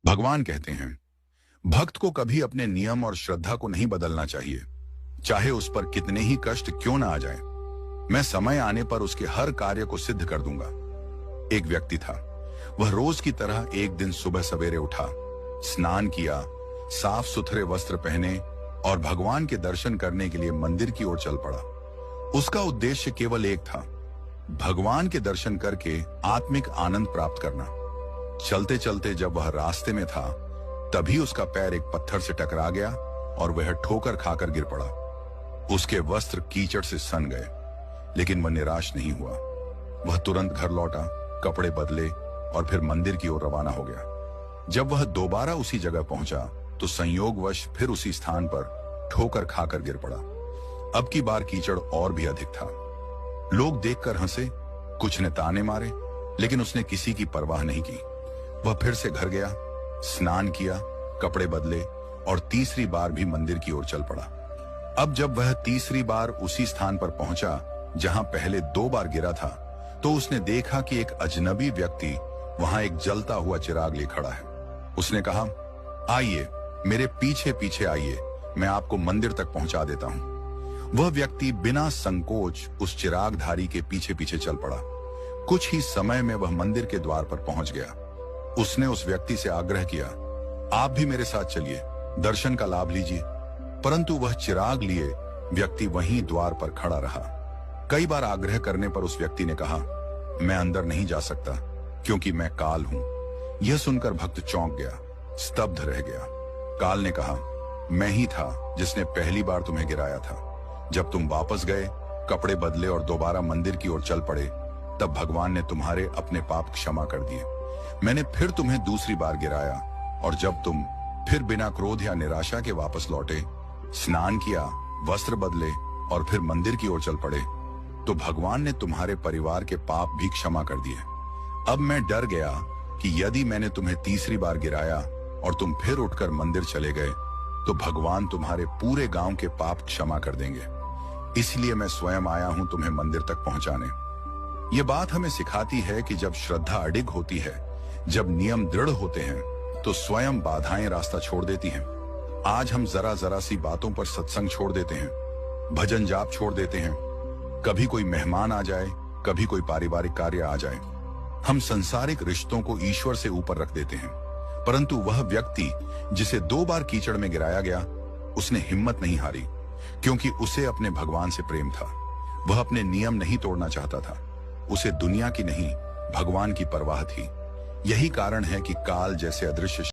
भगवान कहते हैं, भक्त को कभी अपने नियम और श्रद्धा को नहीं बदलना चाहिए, चाहे उस पर कितने ही कष्ट क्यों ना आ जाएं। मैं समय आने पर उसके हर कार्य को सिद्ध कर दूंगा। एक व्यक्ति था। वह रोज की तरह एक दिन सुबह सवेरे उठा, स्नान किया, साफ सुथरे वस्त्र पहने और भगवान के दर्शन करने के लिए मंदिर की ओर चल पड़ा। उसका उद्देश्य केवल एक था, भगवान के दर्शन करके आत्मिक आनंद प्राप्त करना। चलते चलते जब वह रास्ते में था, तभी उसका पैर एक पत्थर से टकरा गया और वह ठोकर खाकर गिर पड़ा। उसके वस्त्र कीचड़ से सन गए, लेकिन वह निराश नहीं हुआ। वह तुरंत घर लौटा, कपड़े बदले और फिर मंदिर की ओर रवाना हो गया। जब वह दोबारा उसी जगह पहुंचा, तो संयोगवश फिर उसी स्थान पर ठोकर खाकर गिर पड़ा। अब की बार कीचड़ और भी अधिक था। लोग देखकर हंसे, कुछ ने ताने मारे, लेकिन उसने किसी की परवाह नहीं की। वह फिर से घर गया, स्नान किया, कपड़े बदले और तीसरी बार भी मंदिर की ओर चल पड़ा। अब जब वह तीसरी बार उसी स्थान पर पहुंचा जहां पहले 2 बार गिरा था, तो उसने देखा कि एक अजनबी व्यक्ति वहां एक जलता हुआ चिराग ले खड़ा है। उसने कहा, आइए, मेरे पीछे पीछे आइए, मैं आपको मंदिर तक पहुंचा देता हूं। वह व्यक्ति बिना संकोच उस चिरागधारी के पीछे पीछे चल पड़ा। कुछ ही समय में वह मंदिर के द्वार पर पहुंच गया। उसने उस व्यक्ति से आग्रह किया, आप भी मेरे साथ चलिए, दर्शन का लाभ लीजिए। परंतु वह चिराग लिए व्यक्ति वहीं द्वार पर खड़ा रहा। कई बार आग्रह करने पर उस व्यक्ति ने कहा, मैं अंदर नहीं जा सकता क्योंकि मैं काल हूं। यह सुनकर भक्त चौंक गया, स्तब्ध रह गया। काल ने कहा, मैं ही था जिसने पहली बार तुम्हें गिराया था। जब तुम वापस गए, कपड़े बदले और दोबारा मंदिर की ओर चल पड़े, तब भगवान ने तुम्हारे अपने पाप क्षमा कर दिए। मैंने फिर तुम्हें दूसरी बार गिराया, और जब तुम फिर बिना क्रोध या निराशा के वापस लौटे, स्नान किया, वस्त्र बदले और फिर मंदिर की ओर चल पड़े, तो भगवान ने तुम्हारे परिवार के पाप भी क्षमा कर दिए। अब मैं डर गया कि यदि मैंने तुम्हें तीसरी बार गिराया और तुम फिर उठकर मंदिर चले गए, तो भगवान तुम्हारे पूरे गांव के पाप क्षमा कर देंगे। इसलिए मैं स्वयं आया हूं तुम्हें मंदिर तक पहुंचाने। ये बात हमें सिखाती है कि जब श्रद्धा अडिग होती है, जब नियम दृढ़ होते हैं, तो स्वयं बाधाएं रास्ता छोड़ देती हैं। आज हम जरा जरा सी बातों पर सत्संग छोड़ देते हैं, भजन जाप छोड़ देते हैं, कभी कोई मेहमान आ जाए, कभी कोई पारिवारिक कार्य आ जाए। हम संसारिक रिश्तों को ईश्वर से ऊपर रख देते हैं। परंतु वह व्यक्ति जिसे 2 बार कीचड़ में गिराया गया, उसने हिम्मत नहीं हारी, क्योंकि उसे अपने भगवान से प्रेम था। वह अपने नियम नहीं तोड़ना चाहता था। उसे दुनिया की नहीं, भगवान की परवाह थी। यही कारण है कि काल जैसे अदृश्य